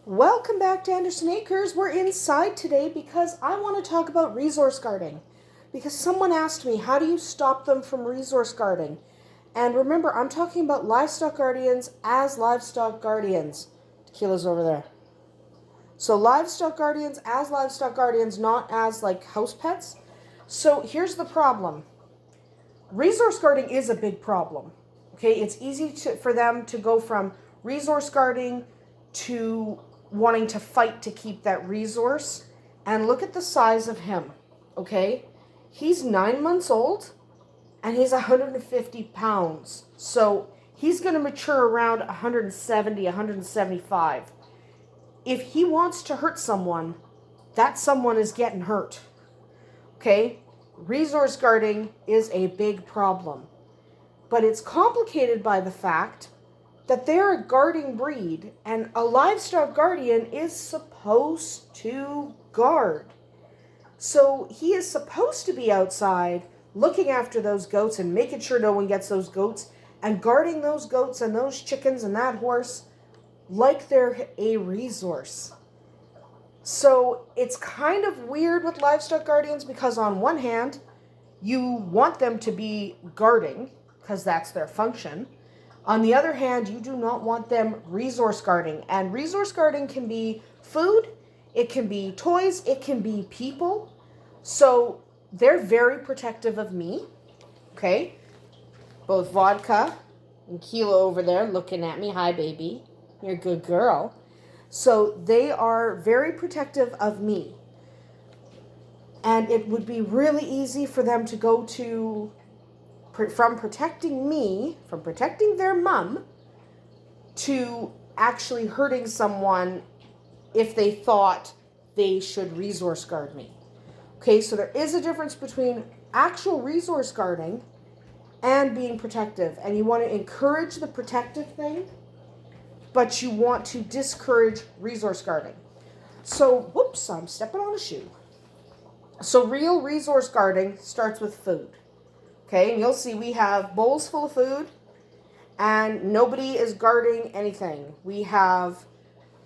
Welcome back to Andersen Acres. We're inside today because I want to talk about resource guarding. Because someone asked me, how do you stop them from resource guarding? And remember, I'm talking about livestock guardians as livestock guardians. Tequila's over there. So livestock guardians as livestock guardians, not as like house pets. So here's the problem. Resource guarding is a big problem. Okay, it's easy for them to go from resource guarding to wanting to fight to keep that resource. And look at the size of him, okay? He's 9 months old and he's 150 pounds. So he's going to mature around 170, 175. If he wants to hurt someone, that someone is getting hurt, okay? Resource guarding is a big problem. But it's complicated by the fact that they're a guarding breed, and a livestock guardian is supposed to guard. So he is supposed to be outside looking after those goats and making sure no one gets those goats and guarding those goats and those chickens and that horse like they're a resource. So it's kind of weird with livestock guardians because on one hand, you want them to be guarding because that's their function. On the other hand, you do not want them resource guarding. And resource guarding can be food, it can be toys, it can be people. So they're very protective of me, okay? Both Vodka and Kilo over there looking at me. Hi, baby. You're a good girl. So they are very protective of me. And it would be really easy for them to go to from protecting me, from protecting their mom, to actually hurting someone if they thought they should resource guard me. Okay, so there is a difference between actual resource guarding and being protective. And you want to encourage the protective thing, but you want to discourage resource guarding. So, whoops, I'm stepping on a shoe. So real resource guarding starts with food. Okay, and you'll see we have bowls full of food and nobody is guarding anything. We have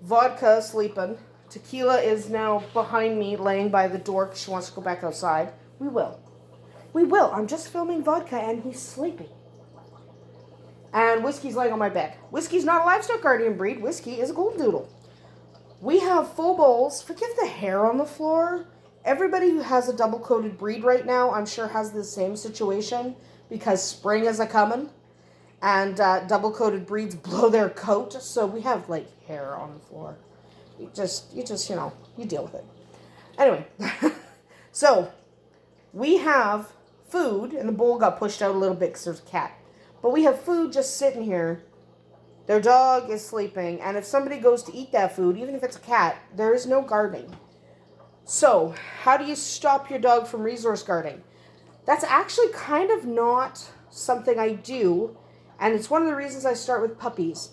Vodka sleeping. Tequila is now behind me laying by the door because she wants to go back outside. We will. I'm just filming Vodka and he's sleeping. And Whiskey's laying on my bed. Whiskey's not a livestock guardian breed. Whiskey is a golden doodle. We have full bowls. Forgive the hair on the floor. Everybody who has a double-coated breed right now, I'm sure, has the same situation because spring is a-coming and double-coated breeds blow their coat. So we have, like, hair on the floor. You just, you deal with it. Anyway, so we have food, and the bowl got pushed out a little bit because there's a cat. But we have food just sitting here. Their dog is sleeping, and if somebody goes to eat that food, even if it's a cat, there is no guarding. So, how do you stop your dog from resource guarding? That's actually kind of not something I do, and it's one of the reasons I start with puppies.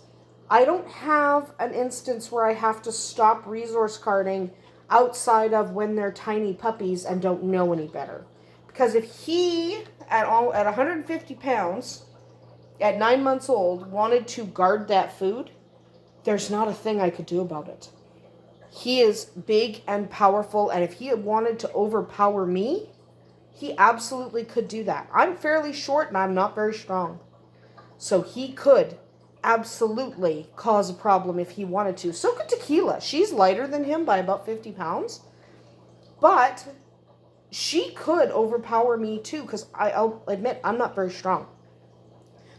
I don't have an instance where I have to stop resource guarding outside of when they're tiny puppies and don't know any better. Because if he, at 150 pounds, at 9 months old, wanted to guard that food, there's not a thing I could do about it. He is big and powerful, and if he wanted to overpower me, he absolutely could do that. I'm fairly short, and I'm not very strong. So he could absolutely cause a problem if he wanted to. So could Tequila. She's lighter than him by about 50 pounds. But she could overpower me too, because I'll admit I'm not very strong.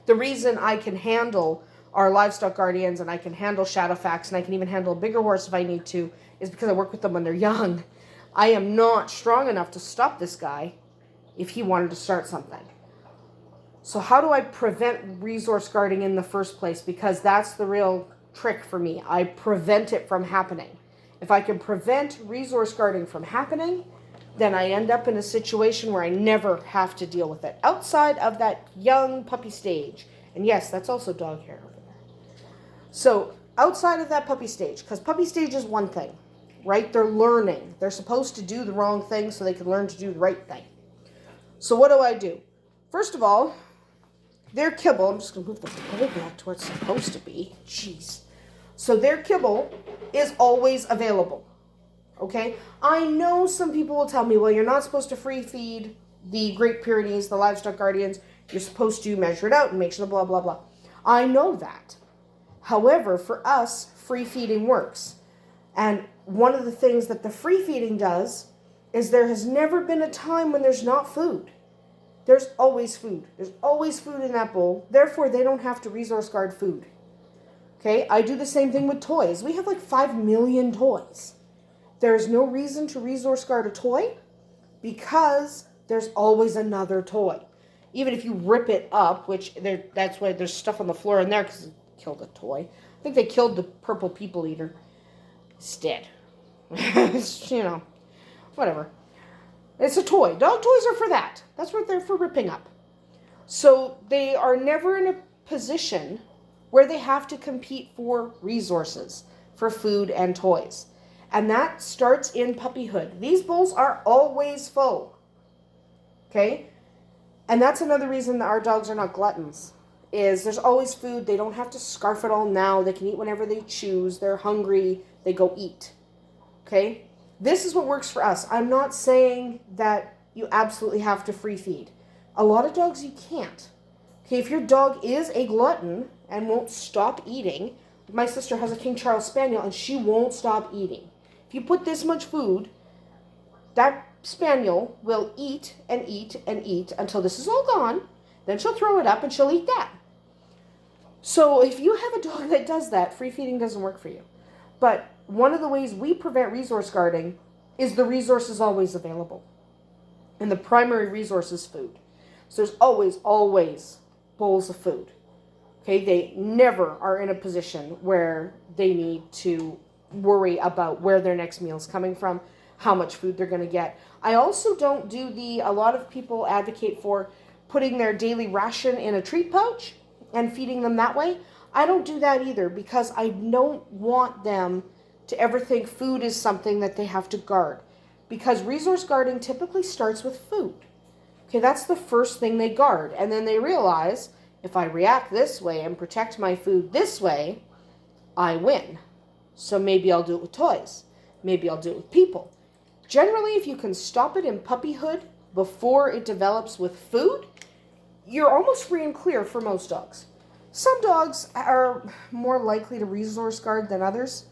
The reason I can handle our livestock guardians and I can handle Shadowfax and I can even handle a bigger horse if I need to is because I work with them when they're young. I am not strong enough to stop this guy if he wanted to start something. So how do I prevent resource guarding in the first place? Because that's the real trick for me. I prevent it from happening. If I can prevent resource guarding from happening, then I end up in a situation where I never have to deal with it. Outside of that young puppy stage. And yes, that's also dog hair over there. So outside of that puppy stage, because puppy stage is one thing, right? They're learning. They're supposed to do the wrong thing so they can learn to do the right thing. So what do? First of all, their kibble, I'm just going to move the bowl back to where it's supposed to be. Jeez. So their kibble is always available. Okay? I know some people will tell me, well, you're not supposed to free feed the Great Pyrenees, the livestock guardians. You're supposed to measure it out and make sure blah, blah, blah. I know that. However, for us, free feeding works. And one of the things that the free feeding does is there has never been a time when there's not food. There's always food. There's always food in that bowl. Therefore, they don't have to resource guard food. Okay, I do the same thing with toys. We have like 5 million toys. There's no reason to resource guard a toy because there's always another toy. Even if you rip it up, which that's why there's stuff on the floor in there because it killed a toy. I think they killed the purple people eater. It's dead. Whatever. It's a toy. Dog toys are for that. That's what they're for, ripping up. So they are never in a position where they have to compete for resources, for food and toys. And that starts in puppyhood. These bowls are always full. Okay? And that's another reason that our dogs are not gluttons. Is there's always food. They don't have to scarf it all now. They can eat whenever they choose. They're hungry. They go eat. Okay? This is what works for us. I'm not saying that you absolutely have to free feed. A lot of dogs you can't. Okay, if your dog is a glutton and won't stop eating, my sister has a King Charles Spaniel and she won't stop eating. If you put this much food, that Spaniel will eat and eat and eat until this is all gone. Then she'll throw it up and she'll eat that. So if you have a dog that does that, free feeding doesn't work for you. But one of the ways we prevent resource guarding is the resource is always available. And the primary resource is food. So there's always bowls of food. Okay, they never are in a position where they need to worry about where their next meal is coming from, how much food they're going to get. I also don't do a lot of people advocate for putting their daily ration in a treat pouch and feeding them that way. I don't do that either because I don't want them to ever think food is something that they have to guard. Because resource guarding typically starts with food. Okay, that's the first thing they guard. And then they realize, if I react this way and protect my food this way, I win. So maybe I'll do it with toys. Maybe I'll do it with people. Generally, if you can stop it in puppyhood before it develops with food, you're almost free and clear for most dogs. Some dogs are more likely to resource guard than others,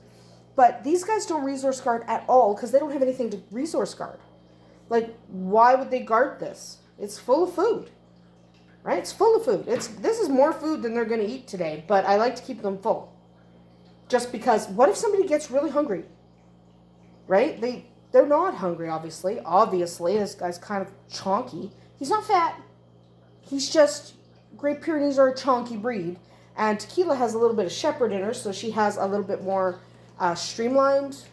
but these guys don't resource guard at all because they don't have anything to resource guard. Like, why would they guard this? It's full of food, right? It's full of food. This is more food than they're going to eat today, but I like to keep them full. Just because, what if somebody gets really hungry, right? They're not hungry, obviously. Obviously, this guy's kind of chonky. He's not fat. He's just, Great Pyrenees are a chonky breed. And Tequila has a little bit of shepherd in her, so she has a little bit more streamlined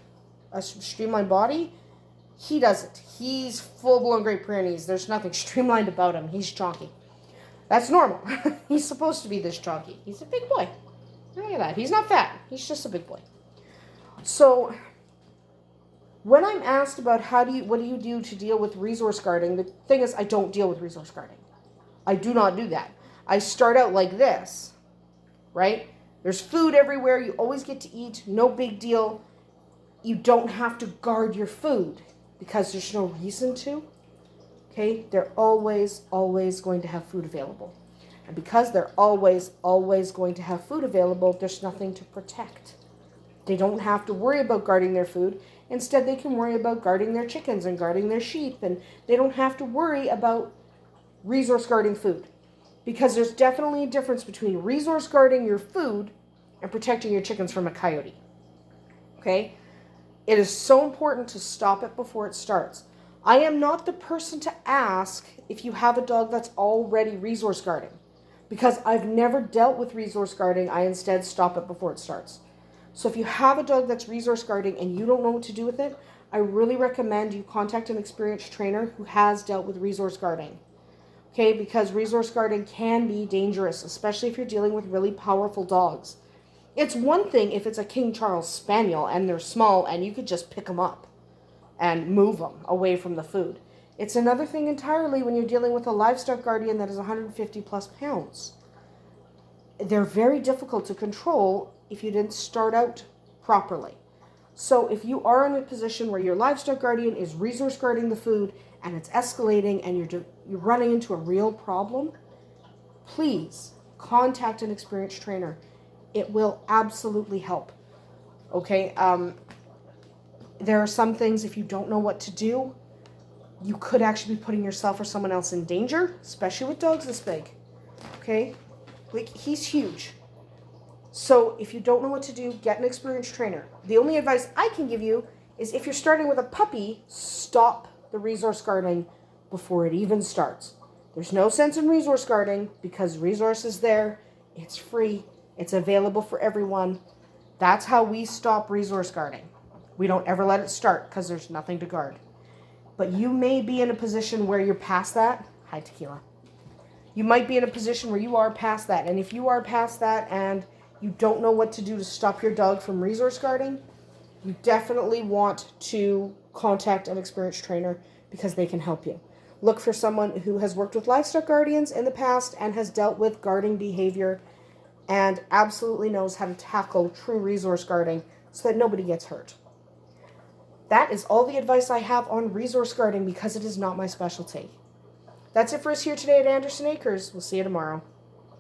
body. He doesn't. He's full-blown Great Pyrenees. There's nothing streamlined about him. He's chonky. That's normal. He's supposed to be this chonky. He's a big boy. Look at that. He's not fat. He's just a big boy. So when I'm asked about what do you do to deal with resource guarding, the thing is I don't deal with resource guarding. I do not do that. I start out like this, right? There's food everywhere. You always get to eat. No big deal. You don't have to guard your food because there's no reason to. Okay? They're always going to have food available. And because they're always going to have food available, there's nothing to protect. They don't have to worry about guarding their food. Instead, they can worry about guarding their chickens and guarding their sheep. And they don't have to worry about resource guarding food. Because there's definitely a difference between resource guarding your food and protecting your chickens from a coyote. Okay? It is so important to stop it before it starts. I am not the person to ask if you have a dog that's already resource guarding. Because I've never dealt with resource guarding, I instead stop it before it starts. So if you have a dog that's resource guarding and you don't know what to do with it, I really recommend you contact an experienced trainer who has dealt with resource guarding. Okay, because resource guarding can be dangerous, especially if you're dealing with really powerful dogs. It's one thing if it's a King Charles Spaniel and they're small and you could just pick them up and move them away from the food. It's another thing entirely when you're dealing with a livestock guardian that is 150 plus pounds. They're very difficult to control if you didn't start out properly. So if you are in a position where your livestock guardian is resource guarding the food and it's escalating and you're running into a real problem, please contact an experienced trainer. It will absolutely help. Okay? There are some things, if you don't know what to do, you could actually be putting yourself or someone else in danger, especially with dogs this big. Okay? Like, he's huge. So if you don't know what to do, get an experienced trainer. The only advice I can give you is if you're starting with a puppy, stop the resource guarding before it even starts. There's no sense in resource guarding because resource is there. It's free. It's available for everyone. That's how we stop resource guarding. We don't ever let it start because there's nothing to guard. But you may be in a position where you're past that. Hi, Tequila. You might be in a position where you are past that. And if you are past that and you don't know what to do to stop your dog from resource guarding, you definitely want to contact an experienced trainer because they can help you. Look for someone who has worked with livestock guardians in the past and has dealt with guarding behavior and absolutely knows how to tackle true resource guarding so that nobody gets hurt. That is all the advice I have on resource guarding because it is not my specialty. That's it for us here today at Andersen Acres. We'll see you tomorrow.